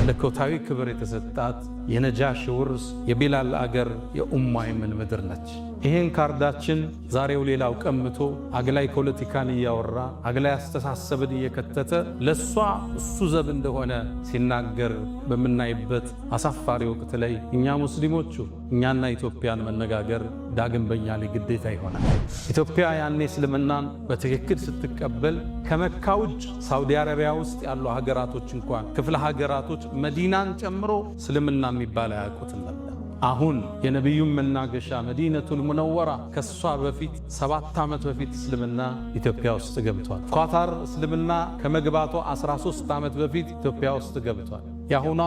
ለኮታዊ ክብር የተሰጣት የነጃሽ ውርስ የቢላል አገር የኡማ የመን ምድር ነች። ይሄን ካርዳችን ዛሬው ሌላው ቀምቶ አግላይ ፖለቲካን እያወራ አግላይ አስተሳሰብን እየከተተ ለሷ እሱ ዘብ እንደሆነ ሲናገር በምናይበት አሳፋሪ ወቅት ላይ እኛ ሙስሊሞቹ እኛና ኢትዮጵያን መነጋገር ዳግም በእኛ ላይ ግዴታ ይሆናል። ኢትዮጵያ ያኔ እስልምናን በትክክል ስትቀበል ከመካ ውጭ ሳውዲ አረቢያ ውስጥ ያሉ ሀገራቶች እንኳን ክፍለ ሀገራቶች መዲናን ጨምሮ እስልምና የሚባል አያውቁትም ነበር። አሁን የነቢዩን መናገሻ መዲነቱል ሙነወራ ከሷ በፊት 7 ዓመት በፊት እስልምና ኢትዮጵያ ውስጥ ገብቷል። ኳታር እስልምና ከመግባቷ 13 ዓመት በፊት ኢትዮጵያ ውስጥ ገብቷል። የአሁኗ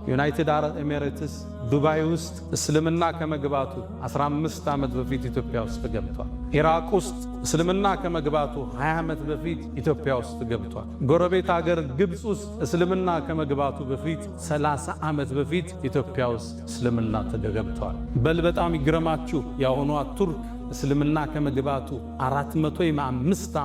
ዩናይትድ አረብ ኤሚሬትስ ዱባይ ውስጥ እስልምና ከመግባቱ 15 ዓመት በፊት ኢትዮጵያ ውስጥ ገብቷል። ኢራቅ ውስጥ እስልምና ከመግባቱ 20 ዓመት በፊት ኢትዮጵያ ውስጥ ገብቷል። ጎረቤት ሀገር ግብፅ ውስጥ እስልምና ከመግባቱ በፊት 30 ዓመት በፊት ኢትዮጵያ ውስጥ እስልምና ተገብቷል። በል በጣም ይግረማችሁ የአሁኗ ቱርክ እስልምና ከመግባቱ 405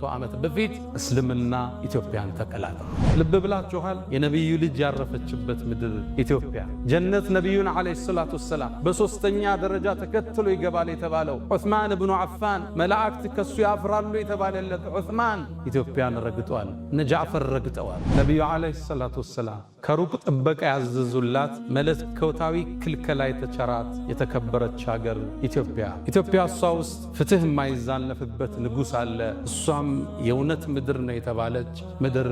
ዓመት በፊት እስልምና ኢትዮጵያን ተቀላቀለ። ልብ ብላችኋል? የነቢዩ ልጅ ያረፈችበት ምድር ኢትዮጵያ ጀነት ነቢዩን ዓለይሂ ሰላቱ ወሰላም በሶስተኛ ደረጃ ተከትሎ ይገባል የተባለው ዑስማን ብኑ አፋን መላእክት ከሱ ያፍራሉ የተባለለት ዑስማን ኢትዮጵያን ረግጧል። እነ ጃዕፈር ረግጠዋል። ነቢዩ ዓለይሂ ሰላቱ ወሰላም ከሩቅ ጥበቃ ያዘዙላት መለኮታዊ ክልከላ የተቸራት የተከበረች ሀገር ኢትዮጵያ እሷ ውስጥ ፍትህ የማይዛነፍበት ንጉሥ አለ። እሷም የእውነት ምድር ነው የተባለች ምድር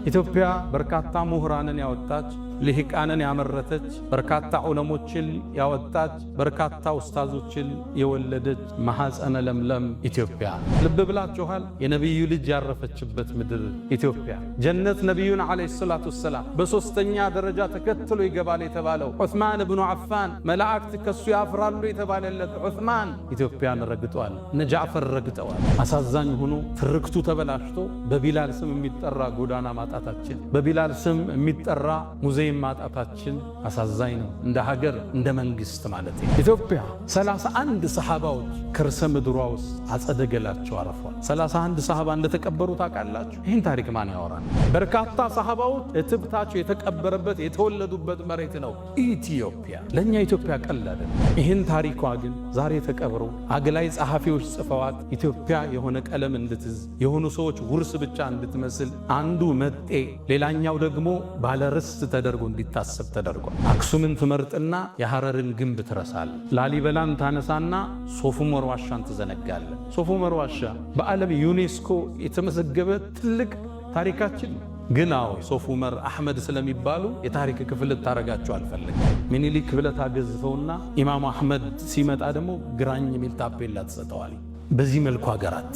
ኢትዮጵያ በርካታ ምሁራንን ያወጣች ልሂቃንን ያመረተች በርካታ ዑለሞችን ያወጣች በርካታ ኡስታዞችን የወለደች ማኅፀነ ለምለም ኢትዮጵያ። ልብ ብላችኋል? የነቢዩ ልጅ ያረፈችበት ምድር ኢትዮጵያ ጀነት ነቢዩን ዓለይሂ ሰላቱ ወሰላም በሶስተኛ ደረጃ ተከትሎ ይገባል የተባለው ዑስማን ብኑ አፋን መላእክት ከሱ ያፍራሉ የተባለለት ዑስማን ኢትዮጵያን ረግጧል። እነ ጃዕፈር ረግጠዋል። አሳዛኝ ሆኖ ትርክቱ ተበላሽቶ በቢላል ስም የሚጠራ ጎዳና ማጣታችን፣ በቢላል ስም የሚጠራ ሙዚየም ማጣታችን አሳዛኝ ነው። እንደ ሀገር እንደ መንግስት ማለት ነው። ኢትዮጵያ 31 ሰሃባዎች ከርሰ ምድሯ ውስጥ አጸደ ገላቸው አረፏል። 31 ሰሃባ እንደተቀበሩ ታውቃላችሁ? ይህን ታሪክ ማን ያወራል? በርካታ ሰሃባዎች እትብታቸው የተቀበረበት የተወለዱበት መሬት ነው ኢትዮጵያ። ለእኛ ኢትዮጵያ ቀላል። ይህን ታሪኳ ግን ዛሬ ተቀብሮ አግላይ ጸሐፊዎች ጽፈዋት ኢትዮጵያ የሆነ ቀለም እንድትዝ የሆኑ ሰዎች ውርስ ብቻ እንድትመስል አንዱ መጤ ሌላኛው ደግሞ ባለርስት ተደርጎ እንዲታሰብ ተደርጓል። አክሱምን ትመርጥና የሐረርን ግንብ ትረሳል። ላሊበላን ታነሳና ሶፍ ዑመር ዋሻን ትዘነጋለ። ሶፍ ዑመር ዋሻ በዓለም ዩኔስኮ የተመዘገበ ትልቅ ታሪካችን ነው። ግን ሶፍ ዑመር አሕመድ ስለሚባሉ የታሪክ ክፍል ታረጋቸው አልፈለግም። ሚኒሊክ ብለህ ታገዝፈውና ኢማሙ አሕመድ ሲመጣ ደግሞ ግራኝ የሚል ታፔላ ትሰጠዋል። በዚህ መልኩ ሀገራት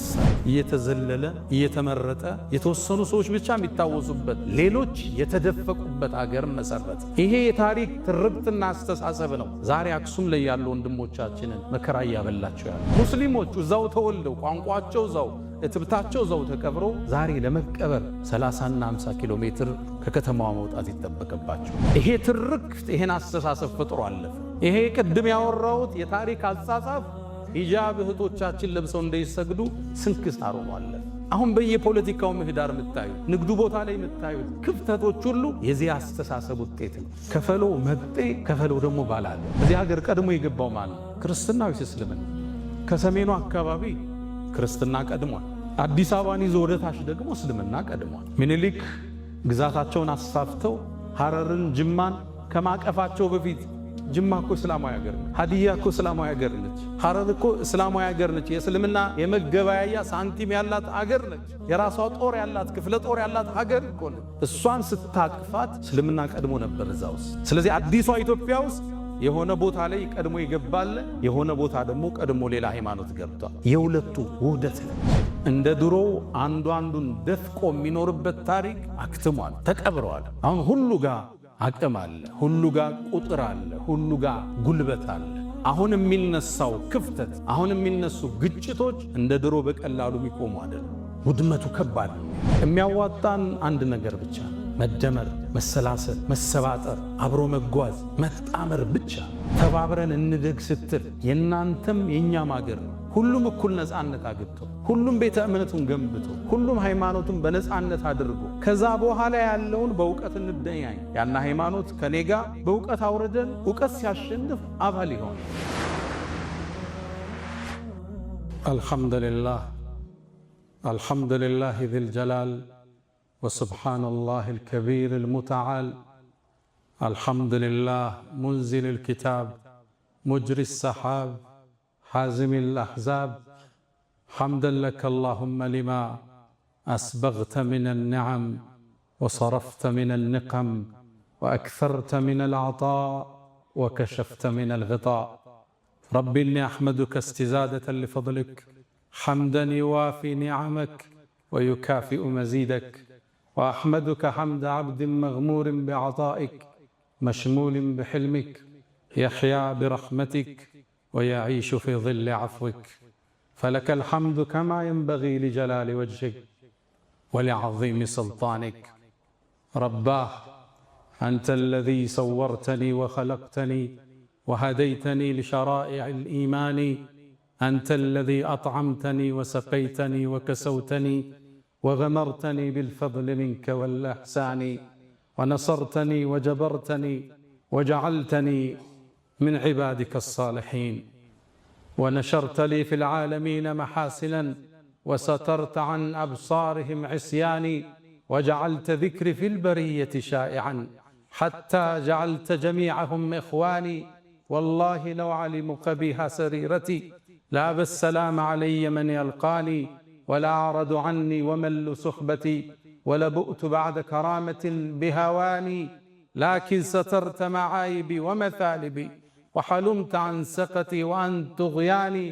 እየተዘለለ እየተመረጠ የተወሰኑ ሰዎች ብቻ የሚታወሱበት ሌሎች የተደፈቁበት ሀገር መሰረት። ይሄ የታሪክ ትርክትና አስተሳሰብ ነው ዛሬ አክሱም ላይ ያሉ ወንድሞቻችንን መከራ እያበላቸው ያሉ። ሙስሊሞቹ እዛው ተወልደው ቋንቋቸው እዛው እትብታቸው እዛው ተቀብሮ ዛሬ ለመቀበር 30 እና 50 ኪሎ ሜትር ከከተማዋ መውጣት ይጠበቅባቸው። ይሄ ትርክት ይሄን አስተሳሰብ ፈጥሮ አለፈ። ይሄ ቅድም ያወራሁት የታሪክ አጻጻፍ ሂጃብ እህቶቻችን ለብሰው እንዳይሰግዱ ስንክሳር ሆኗል። አሁን በየፖለቲካው ምህዳር የምታዩት ንግዱ ቦታ ላይ የምታዩት ክፍተቶች ሁሉ የዚህ አስተሳሰብ ውጤት ነው። ከፈሎ መጤ ከፈሎ ደግሞ ባላለ። እዚህ ሀገር ቀድሞ የገባው ማለት ነው ክርስትና ወይስ እስልምና? ከሰሜኑ አካባቢ ክርስትና ቀድሟል። አዲስ አበባን ይዞ ወደ ታች ደግሞ እስልምና ቀድሟል። ሚኒሊክ ግዛታቸውን አስፋፍተው ሐረርን ጅማን ከማቀፋቸው በፊት ጅማ እኮ እስላማዊ ሀገር ነች። ሀዲያ እኮ እስላማዊ ሀገር ነች። ሐረር እኮ እስላማዊ ሀገር ነች። የእስልምና የመገበያያ ሳንቲም ያላት ሀገር ነች። የራሷ ጦር ያላት ክፍለ ጦር ያላት ሀገር እኮ ነች። እሷን ስታቅፋት እስልምና ቀድሞ ነበር እዛ ውስጥ። ስለዚህ አዲሷ ኢትዮጵያ ውስጥ የሆነ ቦታ ላይ ቀድሞ ይገባል፣ የሆነ ቦታ ደግሞ ቀድሞ ሌላ ሃይማኖት ገብቷል። የሁለቱ ውህደት ነው። እንደ ድሮ አንዱ አንዱን ደፍቆ የሚኖርበት ታሪክ አክትሟል፣ ተቀብረዋል። አሁን ሁሉ ጋር አቅም አለ፣ ሁሉ ጋር ቁጥር አለ፣ ሁሉ ጋር ጉልበት አለ። አሁን የሚነሳው ክፍተት፣ አሁን የሚነሱ ግጭቶች እንደ ድሮ በቀላሉ የሚቆሙ አይደለም። ውድመቱ ከባድ ነው። የሚያዋጣን አንድ ነገር ብቻ፣ መደመር፣ መሰላሰል፣ መሰባጠር፣ አብሮ መጓዝ፣ መጣመር ብቻ። ተባብረን እንደግ ስትል የእናንተም የእኛም ሀገር ነው። ሁሉም እኩል ነፃነት አግኝቶ ሁሉም ቤተ እምነቱን ገንብቶ ሁሉም ሃይማኖቱን በነፃነት አድርጎ ከዛ በኋላ ያለውን በእውቀት እንደኛኝ ያና ሃይማኖት ከኔጋ በእውቀት አውርደን እውቀት ሲያሸንፍ አባል ይሆን። አልሐምዱሊላህ ذي الجلال وسبحان الله الكبير المتعال. الحمد لله منزل الكتاب مجري السحاب حازم الأحزاب. حمدا لك اللهم لما أسبغت من النعم وصرفت من النقم وأكثرت من العطاء وكشفت من الغطاء. رب إني أحمدك استزادة لفضلك حمدا يوافي نعمك ويكافئ مزيدك. وأحمدك حمد عبد مغمور بعطائك مشمول بحلمك يحيا برحمتك ويعيش في ظل عفوك. فلك الحمد كما ينبغي لجلال وجهك ولعظيم سلطانك. رباه أنت الذي صورتني وخلقتني وهديتني لشرائع الإيمان. أنت الذي أطعمتني وسقيتني وكسوتني وغمرتني بالفضل منك والإحسان ونصرتني وجبرتني وجعلتني من عبادك الصالحين. ونشرت لي في العالمين محاسنا وسترت عن أبصارهم عصياني وجعلت ذكري في البرية شائعا حتى جعلت جميعهم إخواني. والله لو علموا قبيح سريرتي لأبى السلام علي من يلقاني ولا أعرض عني ومل صحبتي ولبؤت بعد كرامة بهواني. لكن سترت معايبي ومثالبي وحلمت عن سقتي وعن طغياني.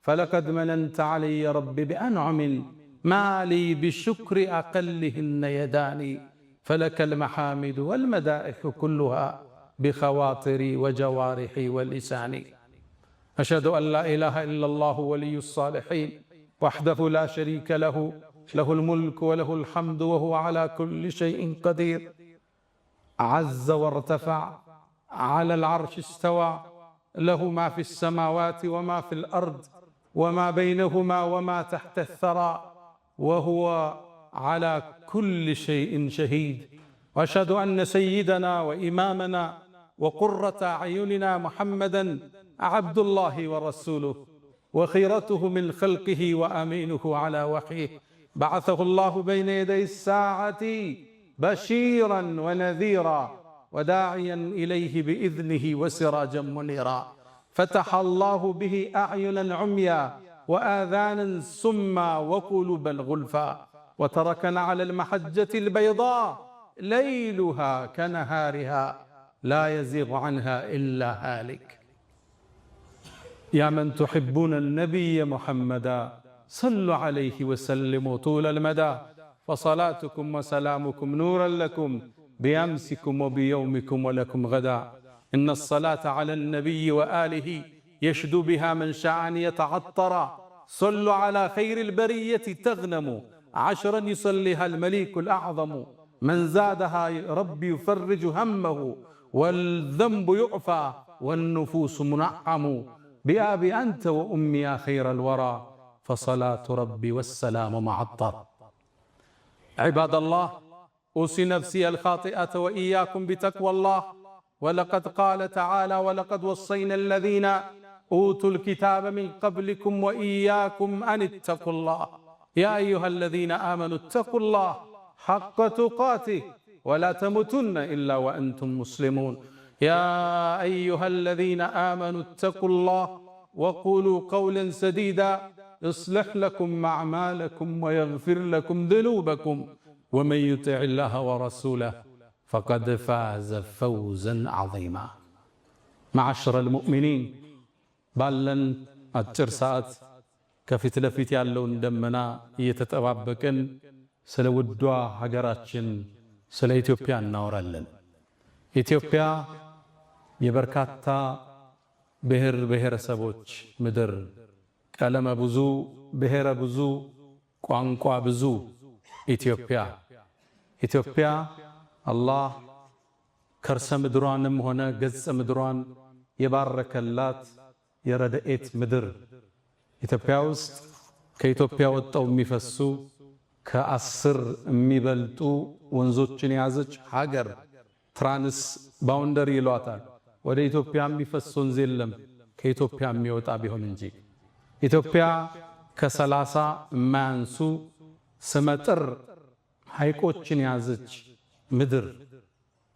فلقد مننت علي ربي بأنعم ما لي بشكر أقلهن يداني. فلك المحامد والمدائح كلها بخواطري وجوارحي ولساني. أشهد أن لا إله إلا الله ولي الصالحين وحده لا شريك له له الملك وله الحمد وهو على كل شيء قدير. عز وارتفع على العرش استوى له ما في السماوات وما في الأرض وما بينهما وما تحت الثرى وهو على كل شيء شهيد. وأشهد أن سيدنا وإمامنا وقرة أعيننا محمدا عبد الله ورسوله وخيرته من خلقه وأمينه على وحيه. بعثه الله بين يدي الساعة بشيرا ونذيرا وداعيا إليه بإذنه وسراجا منيرا. فتح الله به أعينا عميا وآذانا سما وقلوبا غلفا وتركنا على المحجة البيضاء ليلها كنهارها لا يزيغ عنها إلا هالك. يا من تحبون النبي محمدا صلوا عليه وسلموا طول المدى. فصلاتكم وسلامكم نورا لكم بأمسكم وبيومكم ولكم غدا. إن الصلاة على النبي وآله يشدو بها من شاء أن يتعطر. صلوا على خير البرية تغنموا 10 يصليها المليك الأعظم. من زادها ربي يفرج همه والذنب يعفى والنفوس منعم. بأبي أنت وأمي يا خير الورى فصلاة ربي والسلام معطر. عباد الله أوصي نفسي الخاطئة وإياكم بتقوى الله. ولقد قال تعالى ولقد وصينا الذين أوتوا الكتاب من قبلكم وإياكم أن اتقوا الله. يا أيها الذين آمنوا اتقوا الله حق تقاته ولا تموتن إلا وأنتم مسلمون. يا أيها الذين آمنوا اتقوا الله وقولوا قولا سديدا يصلح لكم أعمالكم ويغفر لكم ذنوبكم ومن يطع الله ورسوله فقد فاز فوزا عظيما. معشر المؤمنين ባለን አጭር ሰዓት ከፊት ለፊት ያለውን ደመና እየተጠባበቅን ስለ ውዷ ሀገራችን ስለ ኢትዮጵያ እናወራለን። ኢትዮጵያ የበርካታ ብሔር ብሔረሰቦች ምድር፣ ቀለመ ብዙ፣ ብሔረ ብዙ፣ ቋንቋ ብዙ ኢትዮጵያ አላህ ከርሰ ምድሯንም ሆነ ገጸ ምድሯን የባረከላት የረድኤት ምድር ኢትዮጵያ ውስጥ ከኢትዮጵያ ወጣው የሚፈሱ ከ10 የሚበልጡ ወንዞችን የያዘች ሀገር ትራንስ ባውንደሪ ይሏታል። ወደ ኢትዮጵያ የሚፈስ ወንዝ የለም ከኢትዮጵያ የሚወጣ ቢሆን እንጂ። ኢትዮጵያ ከ30 የማያንሱ ስመጥር ሐይቆችን የያዘች ምድር።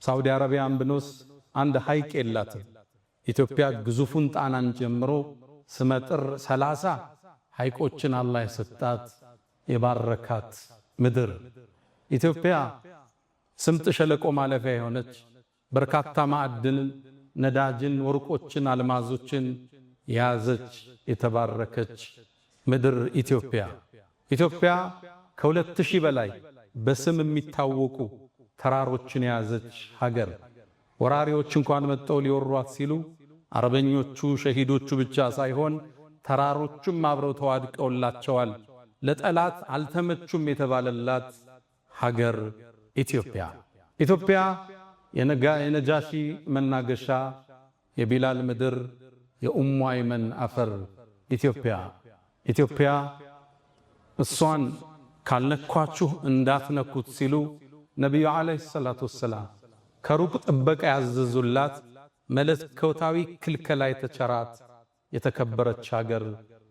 ሳውዲ አረቢያን ብንወስድ አንድ ሐይቅ የላትም። ኢትዮጵያ ግዙፉን ጣናን ጀምሮ ስመጥር 30 ሐይቆችን አላህ የሰጣት የባረካት ምድር። ኢትዮጵያ ስምጥ ሸለቆ ማለፊያ የሆነች በርካታ ማዕድንን፣ ነዳጅን፣ ወርቆችን፣ አልማዞችን የያዘች የተባረከች ምድር ኢትዮጵያ። ኢትዮጵያ ከ2000 በላይ በስም የሚታወቁ ተራሮችን የያዘች ሀገር። ወራሪዎች እንኳን መጥተው ሊወሯት ሲሉ አረበኞቹ ሸሂዶቹ ብቻ ሳይሆን ተራሮቹም አብረው ተዋድቀውላቸዋል። ለጠላት አልተመቹም የተባለላት ሀገር ኢትዮጵያ። ኢትዮጵያ የነጃሺ መናገሻ፣ የቢላል ምድር፣ የኡሙ አይመን አፈር ኢትዮጵያ። ኢትዮጵያ እሷን ካልነኳችሁ እንዳትነኩት ሲሉ ነቢዩ ዓለይሂ ሰላቱ ወሰላም ከሩቅ ጥበቃ ያዘዙላት መለኮታዊ ክልከላ የተቸራት የተከበረች ሀገር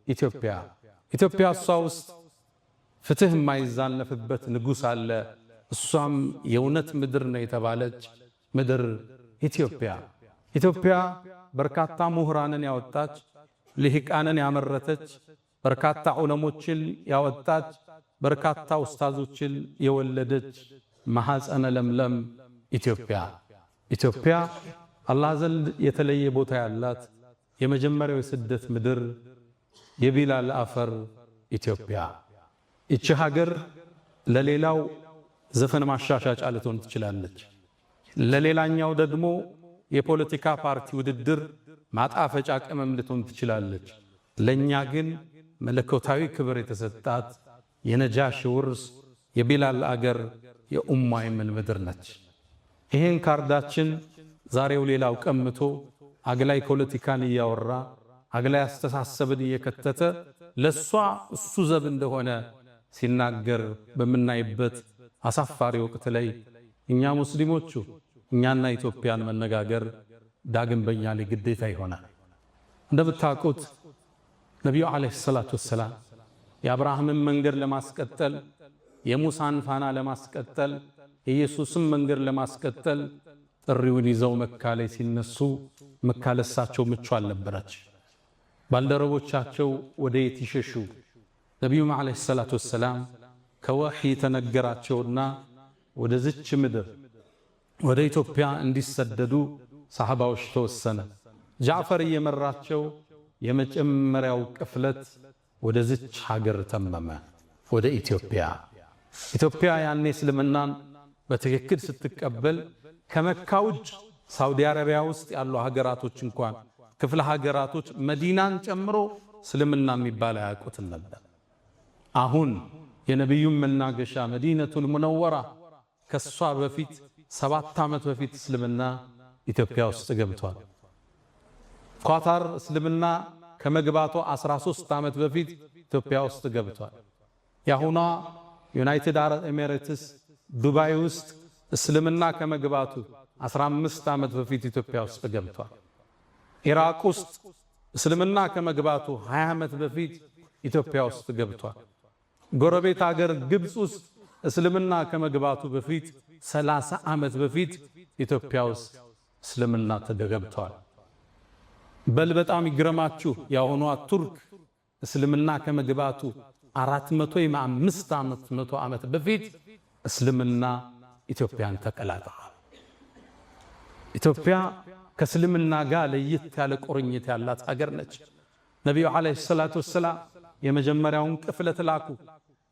ኢትዮጵያ። ኢትዮጵያ እሷ ውስጥ ፍትህ የማይዛነፍበት ንጉሥ አለ። እሷም የእውነት ምድር ነው የተባለች ምድር ኢትዮጵያ። ኢትዮጵያ በርካታ ምሁራንን ያወጣች፣ ልሂቃንን ያመረተች፣ በርካታ ዑለሞችን ያወጣች፣ በርካታ ኡስታዞችን የወለደች ማኅፀነ ለምለም ኢትዮጵያ። ኢትዮጵያ አላህ ዘንድ የተለየ ቦታ ያላት የመጀመሪያው የስደት ምድር የቢላል አፈር ኢትዮጵያ። ይቺ ሀገር ለሌላው ዘፈን ማሻሻጫ ልትሆን ትችላለች፣ ለሌላኛው ደግሞ የፖለቲካ ፓርቲ ውድድር ማጣፈጫ ቅመም ልትሆን ትችላለች። ለኛ ግን መለኮታዊ ክብር የተሰጣት የነጃሺ ውርስ የቢላል አገር የኡሙ አይመን ምድር ነች። ይሄን ካርዳችን ዛሬው ሌላው ቀምቶ አግላይ ፖለቲካን እያወራ አግላይ አስተሳሰብን እየከተተ ለሷ እሱ ዘብ እንደሆነ ሲናገር በምናይበት አሳፋሪ ወቅት ላይ እኛ ሙስሊሞቹ እኛና ኢትዮጵያን መነጋገር ዳግም በእኛ ላይ ግዴታ ይሆናል። እንደምታውቁት ነቢዩ ዓለይሂ ሰላቱ ወሰላም የአብርሃምን መንገድ ለማስቀጠል፣ የሙሳን ፋና ለማስቀጠል፣ የኢየሱስን መንገድ ለማስቀጠል ጥሪውን ይዘው መካ ላይ ሲነሱ መካ ለሳቸው ምቹ አልነበረች። ባልደረቦቻቸው ወደ የት ይሸሹ? ነቢዩም ዓለይሂ ሰላቱ ወሰላም ከወሕይ ተነገራቸውና ወደ ዝች ምድር ወደ ኢትዮጵያ እንዲሰደዱ ሰሃባዎች ተወሰነ። ጃዕፈር እየመራቸው የመጀመሪያው ቅፍለት ወደ ዝች ሀገር ተመመ፣ ወደ ኢትዮጵያ። ኢትዮጵያ ያኔ እስልምናን በትክክል ስትቀበል ከመካ ውጭ ሳውዲ አረቢያ ውስጥ ያሉ ሀገራቶች እንኳን ክፍለ ሀገራቶች መዲናን ጨምሮ እስልምና የሚባል አያውቁትም ነበር። አሁን የነቢዩን መናገሻ መዲነቱል ሙነወራ ከሷ በፊት 7 ዓመት በፊት እስልምና ኢትዮጵያ ውስጥ ገብቷል። ኳታር እስልምና ከመግባቱ 13 ዓመት በፊት ኢትዮጵያ ውስጥ ገብቷል። የአሁኗ ዩናይትድ አረብ ኤሚሬትስ ዱባይ ውስጥ እስልምና ከመግባቱ 15 ዓመት በፊት ኢትዮጵያ ውስጥ ገብቷል። ኢራቅ ውስጥ እስልምና ከመግባቱ 20 ዓመት በፊት ኢትዮጵያ ውስጥ ገብቷል። ጎረቤት ሀገር ግብፅ ውስጥ እስልምና ከመግባቱ በፊት 30 ዓመት በፊት ኢትዮጵያ ውስጥ እስልምና ተገብቷል። በል በጣም ይግረማችሁ የአሁኗ ቱርክ እስልምና ከመግባቱ 405 ዓመት በፊት እስልምና ኢትዮጵያን ተቀላቅሏል። ኢትዮጵያ ከእስልምና ጋር ለየት ያለ ቁርኝት ያላት ሀገር ነች። ነቢዩ ዓለይሂ ሰላቱ ወሰላም የመጀመሪያውን ቅፍለት ላኩ።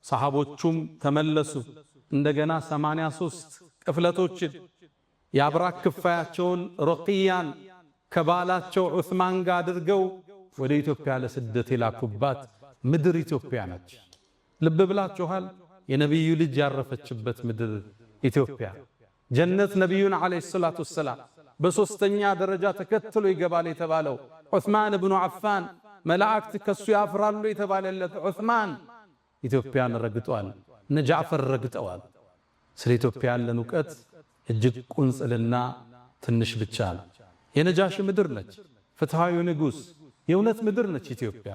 ሰሃቦቹም ተመለሱ። እንደገና 83 ቅፍለቶችን የአብራክ ክፋያቸውን ሩቅያን ከባላቸው ዑስማን ጋር አድርገው ወደ ኢትዮጵያ ለስደት የላኩባት ምድር ኢትዮጵያ ነች። ልብ ብላችኋል? የነቢዩ ልጅ ያረፈችበት ምድር ኢትዮጵያ። ጀነት ነቢዩን ዓለይሂ ሰላቱ ወሰላም በሶስተኛ ደረጃ ተከትሎ ይገባል የተባለው ዑስማን ብኑ አፋን መላእክት ከሱ ያፍራሉ የተባለለት ዑስማን ኢትዮጵያን ረግጧል። እነ ጃዕፈር ረግጠዋል። ስለ ኢትዮጵያ ያለን ዕውቀት እጅግ ቁንጽልና ትንሽ ብቻ ነው። የነጃሺ ምድር ነች። ፍትሃዊ ንጉስ የእውነት ምድር ነች ኢትዮጵያ።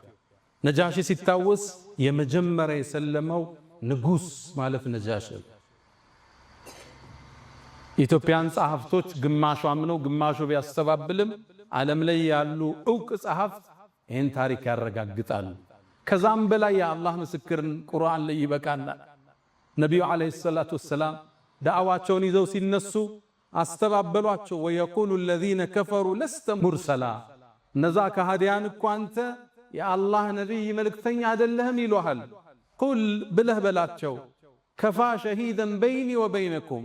ነጃሺ ሲታወስ የመጀመሪያ የሰለመው ንጉስ ማለት ነጃሺ። ኢትዮጵያን ጸሐፍቶች ግማሹ አምነው ግማሹ ቢያስተባብልም ዓለም ላይ ያሉ ዕውቅ ጸሐፍት ይህን ታሪክ ያረጋግጣሉ። ከዛም በላይ የአላህ ምስክርን ቁርአን ላይ ይበቃናል። ነቢዩ ዓለይሂ ሰላቱ ወሰላም ዳዕዋቸውን ይዘው ሲነሱ አስተባበሏቸው። ወየቁሉ الذين كفروا لست مرسلا እነዛ ከሃዲያን እኮ አንተ የአላህ ነቢይ መልእክተኛ አይደለህም ይሉሃል። ቁል ብለህ በላቸው ከፋ ሸሂደን በይኒ ወበይነኩም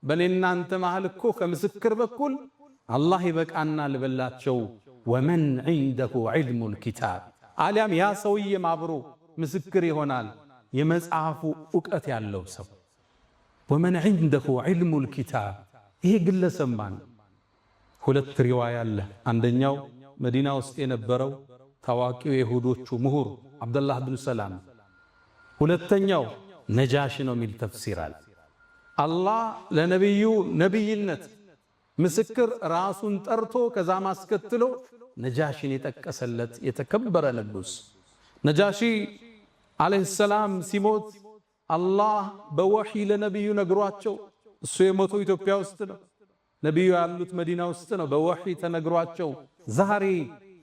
በኔና አንተ መሃል እኮ ከምስክር በኩል አላህ ይበቃናል በላቸው። ወመን ዒንደሁ ዒልሙል ኪታብ አሊያም ያ ሰውዬም አብሮ ምስክር ይሆናል የመጽሐፉ ዕውቀት ያለው ሰው። ወመን ዒንደሁ ዒልሙል ኪታብ ይሄ ግለሰብ ማን? ሁለት ሪዋያ አለ። አንደኛው መዲና ውስጥ የነበረው ታዋቂው የይሁዶቹ ምሁር አብደላህ ብን ሰላም፣ ሁለተኛው ነጃሺ ነው የሚል ተፍሲር አለ። አላህ ለነቢዩ ነቢይነት ምስክር ራሱን ጠርቶ ከዛ ማስከትሎ ነጃሺን የጠቀሰለት የተከበረ ንጉስ። ነጃሺ ዓለይሂ ሰላም ሲሞት አላህ በወሕይ ለነቢዩ ነግሯቸው፣ እሱ የሞተው ኢትዮጵያ ውስጥ ነው፣ ነቢዩ ያሉት መዲና ውስጥ ነው። በወሕይ ተነግሯቸው ዛሬ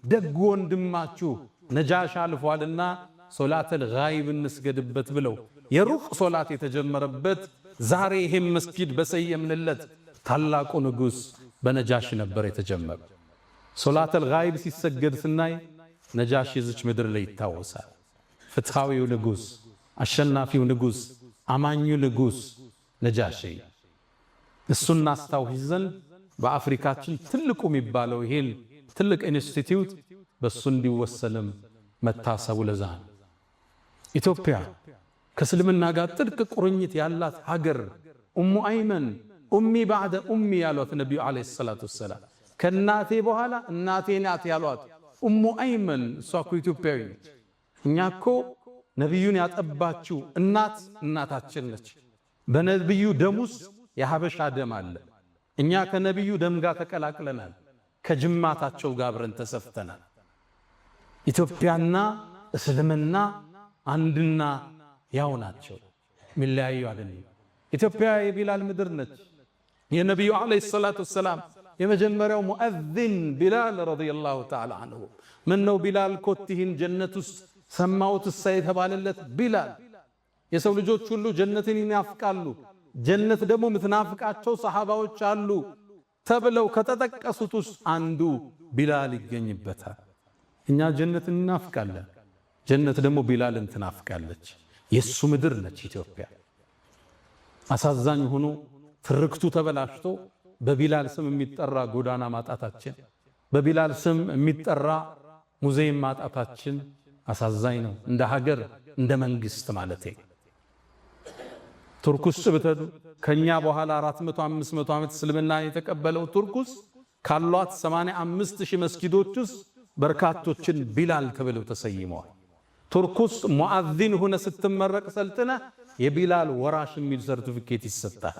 ደግ ወንድማችሁ ነጃሺ አልፏልና ሶላተል ጋይብ እንስገድበት ብለው የሩቅ ሶላት የተጀመረበት ዛሬ ይህም መስጊድ በሰየምንለት ታላቁ ንጉስ በነጃሺ ነበር የተጀመረ። ሶላተል ጋይብ ሲሰገድ ስናይ ነጃሺ እዚች ምድር ላይ ይታወሳል። ፍትሃዊው ንጉስ፣ አሸናፊው ንጉስ፣ አማኙ ንጉስ ነጃሺ። እሱን እናስታውስ ዘንድ በአፍሪካችን ትልቁ የሚባለው ይሄን ትልቅ ኢንስቲትዩት በሱ እንዲወሰንም መታሰቡ ለዛ ነው። ኢትዮጵያ ከእስልምና ጋር ጥልቅ ቁርኝት ያላት ሀገር ኡሙ አይመን ኡሚ ባዕደ ኡሚ ያሏት ነቢዩ ዓለይሂ ሰላቱ ወሰላም ከእናቴ በኋላ እናቴ ናት ያሏት ኡሙ አይመን እሷ እኮ ኢትዮጵያዊ ነች። እኛ እኮ ነቢዩን ያጠባችው እናት እናታችን ነች። በነቢዩ ደም ውስጥ የሀበሻ ደም አለ። እኛ ከነቢዩ ደም ጋር ተቀላቅለናል። ከጅማታቸው ጋር አብረን ተሰፍተናል። ኢትዮጵያና እስልምና አንድና ያው ናቸው፣ ሚለያዩ አይደለም። ኢትዮጵያ የቢላል ምድር ነች። የነቢዩ ዓለይሂ ሰላቱ ወሰላም የመጀመሪያው ሙአዚን ቢላል ረዲየላሁ ተዓላ አንሁ። ምን ነው ቢላል ኮቲህን ጀነት ውስጥ ሰማሁት እሳ የተባለለት ቢላል። የሰው ልጆች ሁሉ ጀነትን ይናፍቃሉ፣ ጀነት ደግሞ ምትናፍቃቸው ሰሃባዎች አሉ ተብለው ከተጠቀሱት ውስጥ አንዱ ቢላል ይገኝበታል። እኛ ጀነትን እናፍቃለን፣ ጀነት ደግሞ ቢላልን ትናፍቃለች። የሱ ምድር ነች ኢትዮጵያ። አሳዛኝ ሆኖ ትርክቱ ተበላሽቶ በቢላል ስም የሚጠራ ጎዳና ማጣታችን፣ በቢላል ስም የሚጠራ ሙዚየም ማጣታችን አሳዛኝ ነው። እንደ ሀገር እንደ መንግስት ማለት ቱርክ ውስጥ ብትሄዱ ከኛ በኋላ 400 500 ዓመት እስልምና የተቀበለው ቱርክ ውስጥ ካሏት 85,000 መስጊዶች ውስጥ በርካቶችን ቢላል ተብለው ተሰይመዋል። ቱርክ ውስጥ ሙአዚን ሆነ ስትመረቅ ሰልጥነ የቢላል ወራሽ የሚል ሰርቲፊኬት ይሰጣል።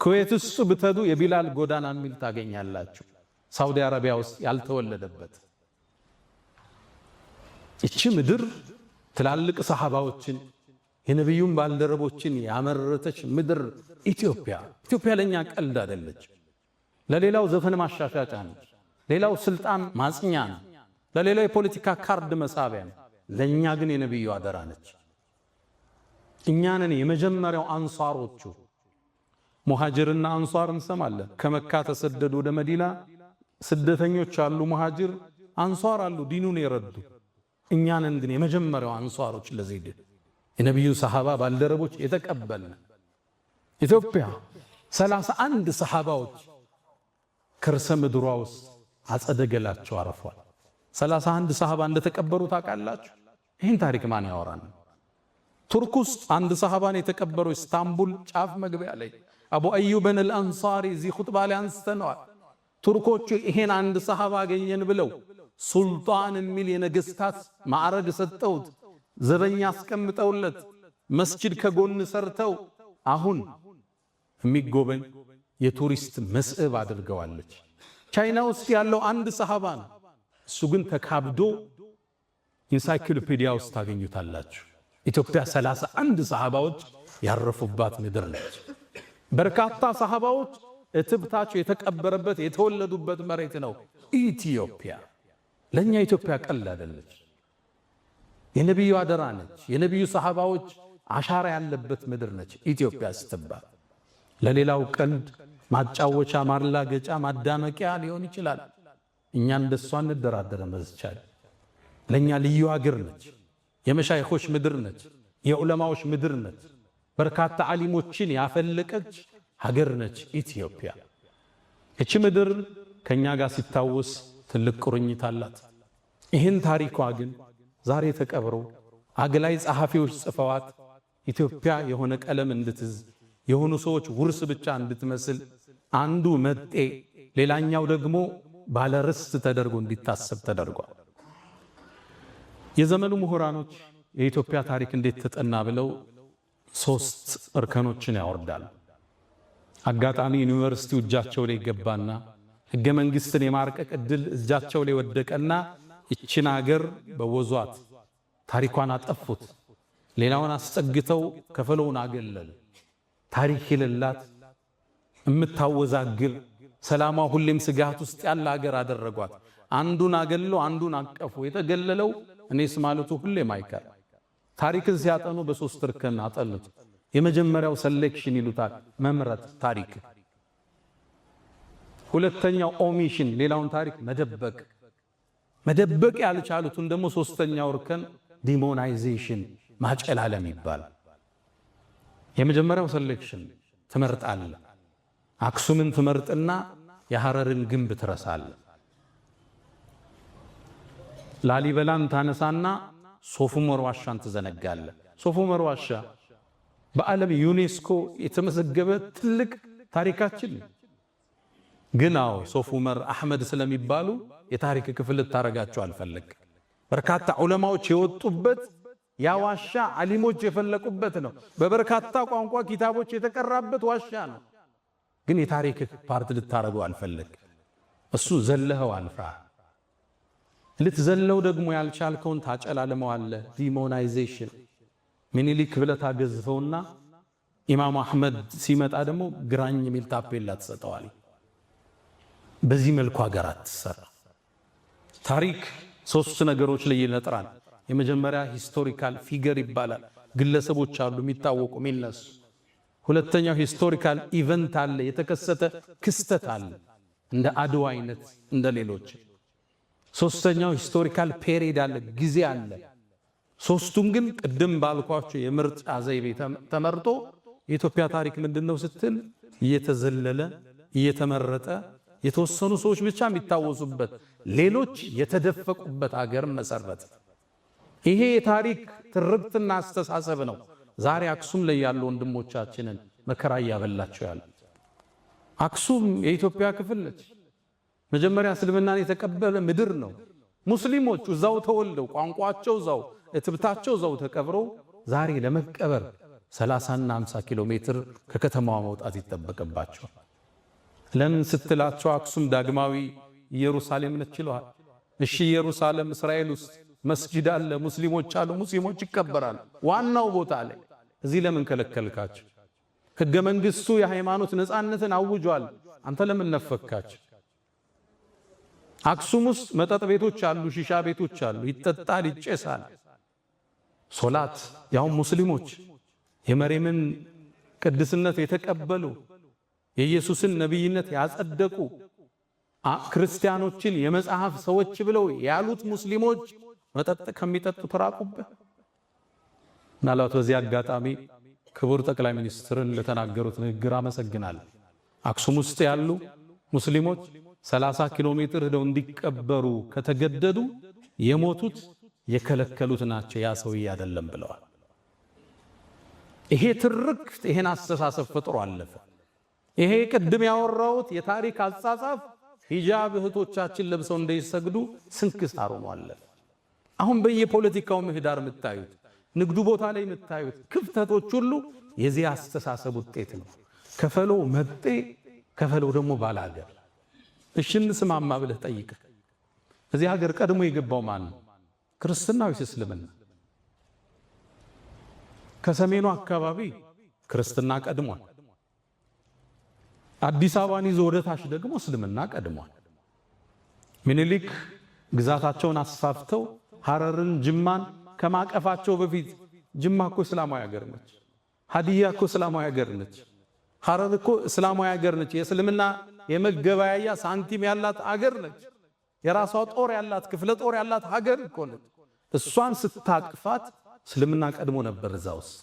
ኩዌት ውስጥ ብትሄዱ የቢላል ጎዳና የሚል ታገኛላችሁ። ሳውዲ አረቢያ ውስጥ ያልተወለደበት እቺ ምድር ትላልቅ ሰሃባዎችን የነቢዩን ባልደረቦችን ያመረተች ምድር ኢትዮጵያ። ኢትዮጵያ ለኛ ቀልድ አይደለች። ለሌላው ዘፈን ማሻሻጫ ነች፣ ሌላው ስልጣን ማጽኛ ነው፣ ለሌላው የፖለቲካ ካርድ መሳቢያ ነው። ለኛ ግን የነቢዩ አደራ ነች። እኛንን የመጀመሪያው አንሷሮቹ ሙሃጅርና አንሷር እንሰማለን። ከመካ ተሰደዱ ወደ መዲና ስደተኞች አሉ፣ ሙሃጅር አንሷር አሉ፣ ዲኑን የረዱ። እኛንን ግን የመጀመሪያው አንሷሮች ለዚህ የነቢዩ ሰሃባ ባልደረቦች የተቀበልን ኢትዮጵያ 31 ሰሃባዎች ከርሰ ምድሯ ውስጥ አጸደገላቸው አረፏል። 31 ሰሃባ እንደተቀበሩ ታውቃላችሁ? ይህን ታሪክ ማን ያወራን? ቱርክ ውስጥ አንድ ሰሃባን የተቀበሩ ኢስታንቡል ጫፍ መግቢያ ላይ አቡ አዩብን አልአንሳሪ እዚህ ኹጥባ ላይ አንስተነዋል። ቱርኮቹ ይሄን አንድ ሰሃባ አገኘን ብለው ሱልጣን የሚል የነገስታት ማዕረግ ሰጠውት፣ ዘበኛ አስቀምጠውለት፣ መስጂድ ከጎን ሰርተው አሁን የሚጎበኝ የቱሪስት መስህብ አድርገዋለች። ቻይና ውስጥ ያለው አንድ ሰሃባ ነው። እሱ ግን ተካብዶ ኢንሳይክሎፒዲያ ውስጥ ታገኙታላችሁ። ኢትዮጵያ 31 ሰሃባዎች ያረፉባት ምድር ነች። በርካታ ሰሃባዎች እትብታቸው የተቀበረበት የተወለዱበት መሬት ነው ኢትዮጵያ። ለኛ ኢትዮጵያ ቀላል አይደለች። የነብዩ አደራ ነች። የነብዩ ሰሃባዎች አሻራ ያለበት ምድር ነች ኢትዮጵያ ስትባል። ለሌላው ቀልድ ማጫወቻ፣ ማላገጫ፣ ማዳመቂያ ሊሆን ይችላል። እኛ እንደሷ እንደራደረን በዝቻል። ለኛ ልዩ አገር ነች። የመሻይኾች ምድር ነች። የዑለማዎች ምድር ነች። በርካታ ዓሊሞችን ያፈለቀች ሀገር ነች ኢትዮጵያ። እቺ ምድር ከኛ ጋር ሲታወስ ትልቅ ቁርኝት አላት። ይህን ታሪኳ ግን ዛሬ ተቀብሮ አግላይ ጸሐፊዎች ጽፈዋት ኢትዮጵያ የሆነ ቀለም እንድትዝ የሆኑ ሰዎች ውርስ ብቻ እንድትመስል አንዱ መጤ ሌላኛው ደግሞ ባለርስት ተደርጎ እንዲታሰብ ተደርጓል። የዘመኑ ምሁራኖች የኢትዮጵያ ታሪክ እንዴት ተጠና ብለው 3 እርከኖችን ያወርዳሉ። አጋጣሚ ዩኒቨርሲቲው እጃቸው ላይ ገባና ሕገ መንግሥትን የማርቀቅ ዕድል እጃቸው ላይ ወደቀና ይችን አገር በወዟት ታሪኳን አጠፉት። ሌላውን አስጠግተው ከፈለውን አገለሉ። ታሪክ የሌላት እምታወዛግር ሰላሟ ሁሌም ስጋት ውስጥ ያለ ሀገር አደረጓት። አንዱን አገለው አንዱን አቀፉ። የተገለለው እኔስ ማለቱ ሁሌም አይቀር። ታሪክን ሲያጠኑ በ3 እርከን አጠኑት። የመጀመሪያው ሴሌክሽን ይሉታል፣ መምረጥ ታሪክ። ሁለተኛው ኦሚሽን፣ ሌላውን ታሪክ መደበቅ። መደበቅ ያልቻሉትን ደግሞ 3ኛው እርከን ዲሞናይዜሽን፣ ማጨላለም ይባላል። የመጀመሪያው ሴሌክሽን ትመርጣለህ። አክሱምን ትመርጥና የሐረርን ግንብ ትረሳለህ። ላሊበላን ታነሳና ሶፉመር ዋሻን ትዘነጋለህ። ሶፉመር ዋሻ በዓለም ዩኔስኮ የተመዘገበ ትልቅ ታሪካችን ግን ሶፉመር አሕመድ ስለሚባሉ የታሪክ ክፍል ታረጋቸው አልፈለግ። በርካታ ዑለማዎች የወጡበት ያ ዋሻ ዓሊሞች የፈለቁበት ነው። በበርካታ ቋንቋ ኪታቦች የተቀራበት ዋሻ ነው። ግን የታሪክ ፓርት ልታረገው አልፈለግ። እሱ ዘለኸው አልፍራ። ልትዘለው ደግሞ ያልቻልከውን ታጨላለመዋለህ። ዲሞናይዜሽን ሚኒሊክ ብለህ ታገዝፈውና ኢማሙ አሕመድ ሲመጣ ደግሞ ግራኝ የሚል ታፔላ ትሰጠዋል። በዚህ መልኩ ሀገር አትሰራ። ታሪክ 3 ነገሮች ላይ ይነጥራል። የመጀመሪያ ሂስቶሪካል ፊገር ይባላል። ግለሰቦች አሉ የሚታወቁ የሚነሱ። ሁለተኛው ሂስቶሪካል ኢቨንት አለ፣ የተከሰተ ክስተት አለ እንደ አድዋ አይነት እንደ ሌሎች። ሶስተኛው ሂስቶሪካል ፔሪድ አለ፣ ጊዜ አለ። ሶስቱም ግን ቅድም ባልኳቸው የምርጫ ዘይቤ ተመርጦ የኢትዮጵያ ታሪክ ምንድነው ስትል እየተዘለለ እየተመረጠ የተወሰኑ ሰዎች ብቻ የሚታወሱበት ሌሎች የተደፈቁበት ሀገር መሰረት። ይሄ የታሪክ ትርክትና አስተሳሰብ ነው ዛሬ አክሱም ላይ ያሉ ወንድሞቻችንን መከራ እያበላቸው ያለ። አክሱም የኢትዮጵያ ክፍል ነች። መጀመሪያ እስልምናን የተቀበለ ምድር ነው። ሙስሊሞች እዛው ተወልደው ቋንቋቸው እዛው እትብታቸው እዛው ተቀብረው ዛሬ ለመቀበር 30 እና 50 ኪሎ ሜትር ከከተማዋ መውጣት ይጠበቅባቸዋል። ለምን ስትላቸው አክሱም ዳግማዊ ኢየሩሳሌም ነች ይለዋል። እሺ ኢየሩሳሌም እስራኤል ውስጥ መስጂድ አለ፣ ሙስሊሞች አሉ፣ ሙስሊሞች ይከበራሉ ዋናው ቦታ ላይ። እዚህ ለምን ከለከልካቸው? ሕገ መንግሥቱ የሃይማኖት ነፃነትን አውጇል። አንተ ለምን ነፈካቸው? አክሱም ውስጥ መጠጥ ቤቶች አሉ፣ ሺሻ ቤቶች አሉ፣ ይጠጣል፣ ይጨሳል። ሶላት ያው ሙስሊሞች የመሬምን ቅድስነት የተቀበሉ የኢየሱስን ነብይነት ያጸደቁ ክርስቲያኖችን የመጽሐፍ ሰዎች ብለው ያሉት ሙስሊሞች መጠጥ ከሚጠጡ ተራቁበት። ምናልባት በዚህ አጋጣሚ ክቡር ጠቅላይ ሚኒስትርን ለተናገሩት ንግግር አመሰግናለሁ። አክሱም ውስጥ ያሉ ሙስሊሞች 30 ኪሎ ሜትር ሄደው እንዲቀበሩ ከተገደዱ የሞቱት የከለከሉት ናቸው፣ ያ ሰውዬ አይደለም ብለዋል። ይሄ ትርክት ይሄን አስተሳሰብ ፈጥሮ አለፈ። ይሄ ቅድም ያወራሁት የታሪክ አጻጻፍ ሂጃብ እህቶቻችን ለብሰው እንዳይሰግዱ ስንክሳር ሆኗል። አሁን በየፖለቲካው ምህዳር የምታዩት ንግዱ ቦታ ላይ የምታዩት ክፍተቶች ሁሉ የዚህ አስተሳሰብ ውጤት ነው። ከፈለው መጤ ከፈለው ደግሞ ባላገር። እሺ እንስማማ ብለህ ጠይቅ። እዚህ ሀገር ቀድሞ የገባው ማን ነው? ክርስትና ወይስ እስልምና? ከሰሜኑ አካባቢ ክርስትና ቀድሟል። አዲስ አበባን ይዞ ወደ ታች ደግሞ እስልምና ቀድሟል። ምኒልክ ግዛታቸውን አስፋፍተው ሐረርን ጅማን ከማቀፋቸው በፊት ጅማ እኮ እስላማዊ ሀገር ነች። ሀዲያ እኮ እስላማዊ ሀገር ነች። ሐረር እኮ እስላማዊ ሀገር ነች። የእስልምና የመገበያያ ሳንቲም ያላት ሀገር ነች። የራሷ ጦር ያላት ክፍለ ጦር ያላት ሀገር እኮ ነች። እሷን ስታቅፋት እስልምና ቀድሞ ነበር እዛ ውስጥ።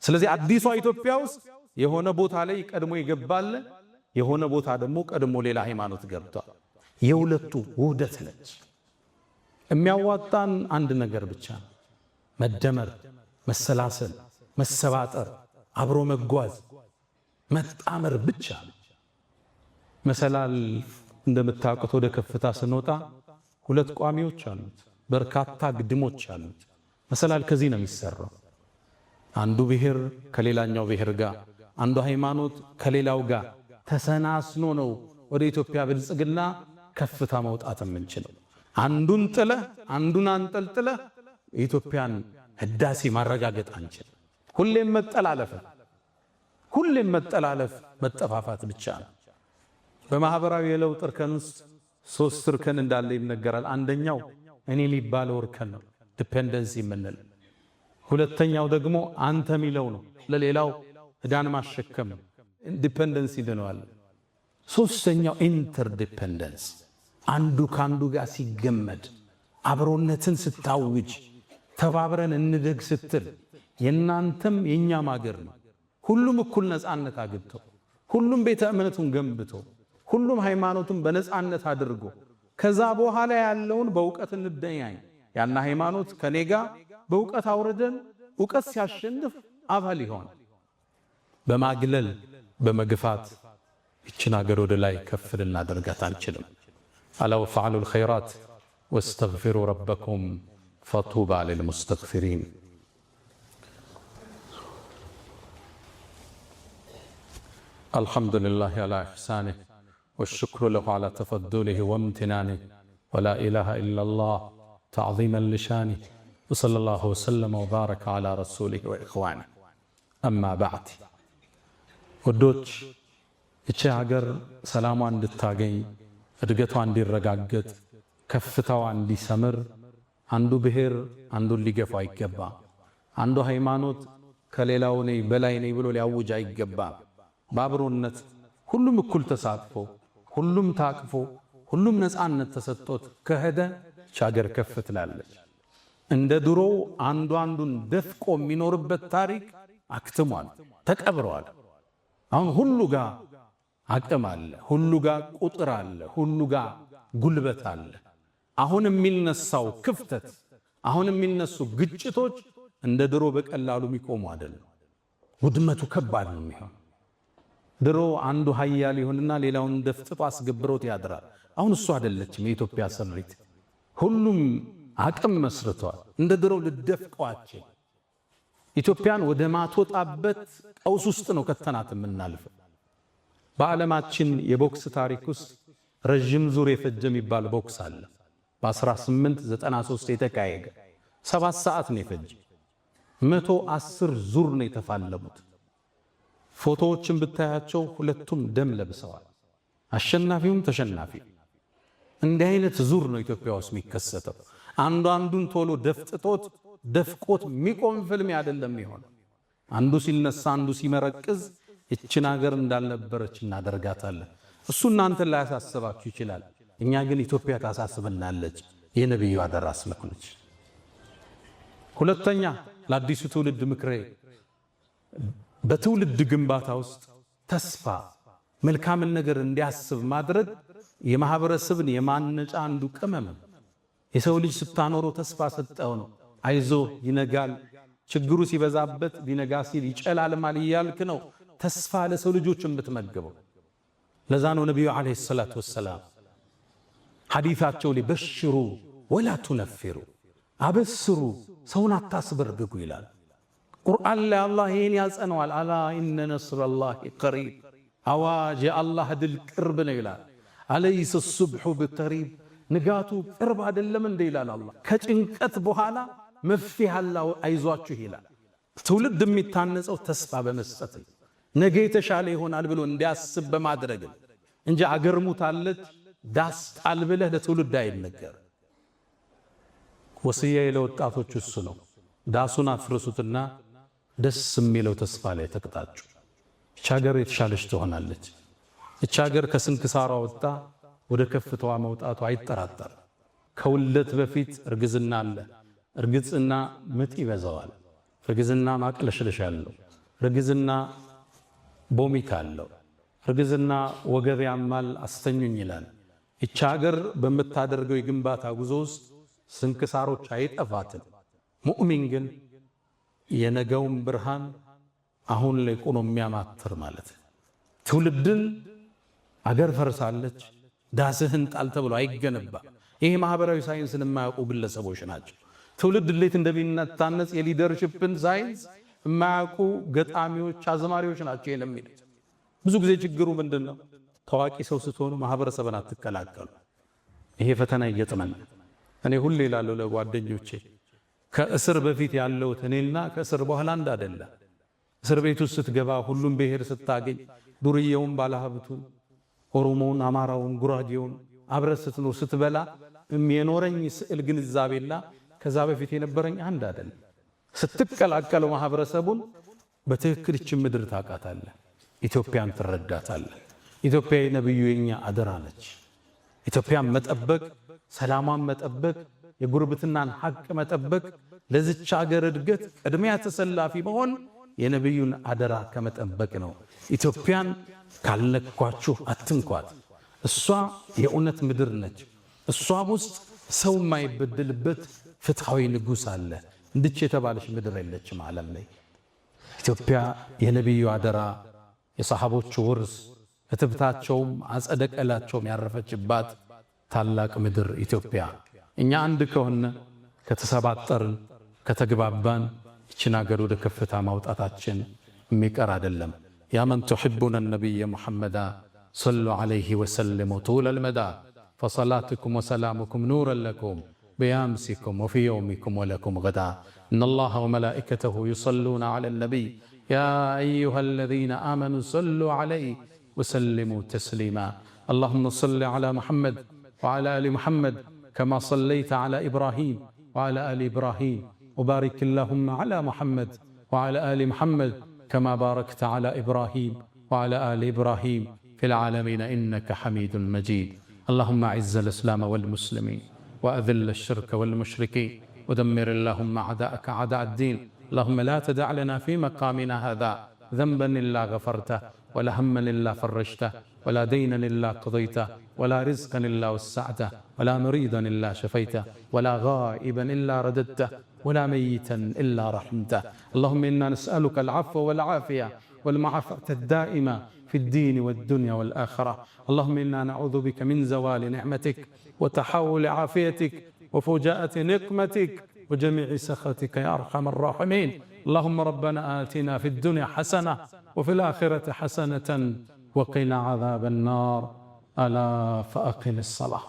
ስለዚህ አዲሷ ኢትዮጵያ ውስጥ የሆነ ቦታ ላይ ቀድሞ ይገባል፣ የሆነ ቦታ ደግሞ ቀድሞ ሌላ ሃይማኖት ገብቷል። የሁለቱ ውህደት ነች። የሚያዋጣን አንድ ነገር ብቻ ነው፣ መደመር፣ መሰላሰል፣ መሰባጠር፣ አብሮ መጓዝ፣ መጣመር ብቻ። መሰላል እንደምታውቁት ወደ ከፍታ ስንወጣ ሁለት ቋሚዎች አሉት፣ በርካታ ግድሞች አሉት። መሰላል ከዚህ ነው የሚሰራው። አንዱ ብሔር ከሌላኛው ብሔር ጋር፣ አንዱ ሃይማኖት ከሌላው ጋር ተሰናስኖ ነው ወደ ኢትዮጵያ ብልጽግና ከፍታ መውጣት የምንችለው። አንዱን ጥለህ አንዱን አንጠልጥለህ የኢትዮጵያን ህዳሴ ማረጋገጥ አንችልም። ሁሌም መጠላለፍ መጠፋፋት ብቻ ነው። በማህበራዊ የለውጥ እርከን ውስጥ 3 እርከን እንዳለ ይነገራል። አንደኛው እኔ የሚባለው እርከን ነው፣ ዲፔንደንሲ የምንለው። ሁለተኛው ደግሞ አንተ የሚለው ነው፣ ለሌላው ዕዳን ማሸከም ነው፣ ዲፔንደንሲ ይለዋል። ሶስተኛው ኢንተርዲፔንደንስ፣ አንዱ ካንዱ ጋር ሲገመድ፣ አብሮነትን ስታውጅ፣ ተባብረን እንደግ ስትል፣ የናንተም የኛም ሀገር ነው። ሁሉም እኩል ነፃነት አግኝቶ፣ ሁሉም ቤተ እምነቱን ገንብቶ፣ ሁሉም ሃይማኖቱን በነፃነት አድርጎ ከዛ በኋላ ያለውን በእውቀት እንደያይ ያና ሃይማኖት ከኔጋ በእውቀት አውርደን እውቀት ሲያሸንፍ አባል ይሆናል። በማግለል በመግፋት ይችን ሀገር ወደ ላይ ከፍ ልናደርጋት አንችልም። አላ ወፈዓሉ الخيرات واستغفروا ربكم فطوبى للمستغفرين። الحمد لله على إحسانه والشكر له على تفضله وامتنانه ولا إله إلا الله تعظيما لشانه وصلى الله وسلم وبارك على رسوله وإخوانه أما بعد ودوች እቺ ሀገር ሰላሟ እንድታገኝ እድገቷ እንዲረጋገጥ ከፍታዋ እንዲሰምር አንዱ ብሔር አንዱን ሊገፋ አይገባ። አንዱ ሃይማኖት ከሌላው ነኝ በላይ ነኝ ብሎ ሊያውጅ አይገባ። በአብሮነት ሁሉም እኩል ተሳትፎ ሁሉም ታቅፎ ሁሉም ነፃነት ተሰጥቶት ከሄደ ሀገር ከፍ ትላለች። እንደ ድሮው አንዱ አንዱን ደፍቆ የሚኖርበት ታሪክ አክትሟል፣ ተቀብረዋል። አሁን ሁሉ ጋር አቅም አለ፣ ሁሉ ጋር ቁጥር አለ፣ ሁሉ ጋር ጉልበት አለ። አሁን የሚነሳው ክፍተት፣ አሁን የሚነሱ ግጭቶች እንደ ድሮ በቀላሉ የሚቆሙ አይደለም። ውድመቱ ከባድ ነው የሚሆን። ድሮ አንዱ ኃያል ይሆንና ሌላውን ደፍጥጦ አስገብሮት ያድራል። አሁን እሱ አይደለችም የኢትዮጵያ ስሪት። ሁሉም አቅም መስርተዋል። እንደ ድሮው ልደፍቀዋቸው ኢትዮጵያን ወደ ማትወጣበት ቀውስ ውስጥ ነው ከተናት የምናልፈው። በዓለማችን የቦክስ ታሪክ ውስጥ ረጅም ዙር የፈጀ የሚባል ቦክስ አለ። በ1893 የተካሄደ 7 ሰዓት ነው የፈጀ። 110 ዙር ነው የተፋለሙት። ፎቶዎችን ብታያቸው ሁለቱም ደም ለብሰዋል፣ አሸናፊውም ተሸናፊ። እንዲህ አይነት ዙር ነው ኢትዮጵያ ውስጥ የሚከሰተው። አንዱ አንዱን ቶሎ ደፍጥጦት ደፍቆት የሚቆም ፍልም አይደለም ይሆን። አንዱ ሲነሳ አንዱ ሲመረቅዝ እችን ሀገር እንዳልነበረች እናደርጋታለን። እሱ እናንተን ላይ ያሳስባችሁ ይችላል። እኛ ግን ኢትዮጵያ ታሳስበናለች። የነብዩ አደራ ስለሆነች። ሁለተኛ ለአዲሱ ትውልድ ምክሬ፣ በትውልድ ግንባታ ውስጥ ተስፋ መልካምን ነገር እንዲያስብ ማድረግ የማህበረሰብን የማነጫ አንዱ ቅመም። የሰው ልጅ ስታኖረው ተስፋ ሰጠው ነው። አይዞ ይነጋል፣ ችግሩ ሲበዛበት ሊነጋ ሲል ይጨላልማል እያልክ ነው ተስፋ ለሰው ልጆች የምትመግበው። ለዛ ነው ነብዩ አለይሂ ሰላቱ ወሰላም ሐዲታቸው ላይ በሽሩ ወላ ቱነፊሩ አበስሩ ሰውን አታስበርግጉ ይላል። ቁርአን ላይ አላህ ይህን ያጸነዋል። አላ ኢነ ነስረላሂ ቀሪብ አዋጅ የአላህ ድል ቅርብ ነው ይላል። አለይሰ ሱብሑ ብቀሪብ ንጋቱ ቅርብ አይደለም እንደ ይላል አላህ። ከጭንቀት በኋላ መፍትሄ አለው አይዟችሁ ይላል። ትውልድ የሚታነጸው ተስፋ በመስጠት ነገ የተሻለ ይሆናል ብሎ እንዲያስብ በማድረግ እንጂ አገር ሙታለች ዳስ ጣል ብለህ ለትውልድ አይነገር። ወስያዬ ለወጣቶች እሱ ነው። ዳሱን አፍርሱትና ደስ የሚለው ተስፋ ላይ ተቅጣጩ። እቺ ሀገር የተሻለች ትሆናለች። እቺ ሀገር ከስንክሳሯ ወጣ ወደ ከፍታዋ መውጣቱ አይጠራጠር። ከውለት በፊት እርግዝና አለ። እርግዝና ምጥ ይበዛዋል። እርግዝና ማቅለሽለሽ አለው። እርግዝና ቦሚት አለው። እርግዝና ወገብ ያማል አስተኙኝ ይላል። እቺ ሀገር በምታደርገው የግንባታ ጉዞ ውስጥ ስንክሳሮች አይጠፋትም። ሙእሚን ግን የነገውን ብርሃን አሁን ላይ ቆሞ የሚያማትር ማለት ትውልድን አገር ፈርሳለች ዳስህን ጣል ተብሎ አይገነባ። ይሄ ማህበራዊ ሳይንስን የማያውቁ ግለሰቦች ናቸው። ትውልድ እንዴት እንደሚነታነጽ የሊደርሺፕን ሳይንስ የማያውቁ ገጣሚዎች፣ አዝማሪዎች ናቸው የሚሉት። ብዙ ጊዜ ችግሩ ምንድነው? ታዋቂ ሰው ስትሆኑ ማህበረሰብን አትቀላቀሉ። ይሄ ፈተና ይገጥመናል። እኔ ሁሌ እላለሁ ለጓደኞቼ ከእስር በፊት ያለው እኔና ከእስር በኋላ አንድ አይደለም። እስር ቤት ውስጥ ስትገባ ሁሉም ብሔር ስታገኝ ዱርዬውን፣ ባለሀብቱን፣ ኦሮሞውን፣ አማራውን፣ ጉራጌውን አብረህ ስትኖር ስትበላ የኖረኝ ስዕል ግንዛቤላ ከዛ በፊት የነበረኝ አንድ አይደለም። ስትቀላቀለው ማህበረሰቡን በትክክል እቺ ምድር ታውቃታለህ፣ ኢትዮጵያን ትረዳታለህ። ኢትዮጵያ የነብዩ የኛ አደራ ነች። ኢትዮጵያን መጠበቅ፣ ሰላሟን መጠበቅ፣ የጉርብትናን ሐቅ መጠበቅ፣ ለዚች ሀገር እድገት ቅድሚያ ተሰላፊ መሆን የነብዩን አደራ ከመጠበቅ ነው። ኢትዮጵያን ካልነኳችሁ አትንኳት። እሷ የእውነት ምድር ነች። እሷም ውስጥ ሰው የማይበደልበት ፍትሐዊ ንጉሥ አለ። እንድች የተባለች ምድር የለችም ዓለም ላይ። ኢትዮጵያ የነብዩ አደራ፣ የሰሃቦቹ ውርስ፣ እትብታቸውም አጸደቀላቸውም ያረፈችባት ታላቅ ምድር ኢትዮጵያ። እኛ አንድ ከሆነ ከተሰባጠርን፣ ከተግባባን ይችን ሀገር ወደ ከፍታ ማውጣታችን የሚቀር አይደለም። ያ መን ትሕቡነ ነቢየ ሙሐመዳ ሰሉ ዐለይሂ ወሰልሙ ጡለል መዳ ፈሰላቱኩም ወሰላሙኩም ኑረን ለኩም بيامسكم وفي يومكم ولكم غدا إن الله وملائكته يصلون على النبي يا أيها الذين آمنوا صلوا عليه وسلموا تسليما اللهم صل على محمد وعلى آل محمد كما صليت على إبراهيم وعلى آل إبراهيم وبارك اللهم على محمد وعلى آل محمد كما باركت على إبراهيم وعلى آل إبراهيم في العالمين إنك حميد مجيد اللهم أعز الإسلام والمسلمين وأذل الشرك والمشركين ودمر اللهم أعداءك أعداء الدين اللهم لا تدع لنا في مقامنا هذا ذنبا إلا غفرته ولا هما إلا فرجته ولا دينا إلا قضيته ولا رزقا إلا وسعته ولا مريضا إلا شفيته ولا غائبا إلا رددته ولا ميتا إلا رحمته اللهم إنا نسألك العفو والعافية والمعافاة الدائمة في الدين والدنيا والآخرة اللهم إنا نعوذ بك من زوال نعمتك وتحول عافيتك وفجاءة نقمتك وجميع سخطك يا أرحم الراحمين اللهم ربنا آتنا في الدنيا حسنة وفي الآخرة حسنة وقنا عذاب النار ألا فأقم الصلاة.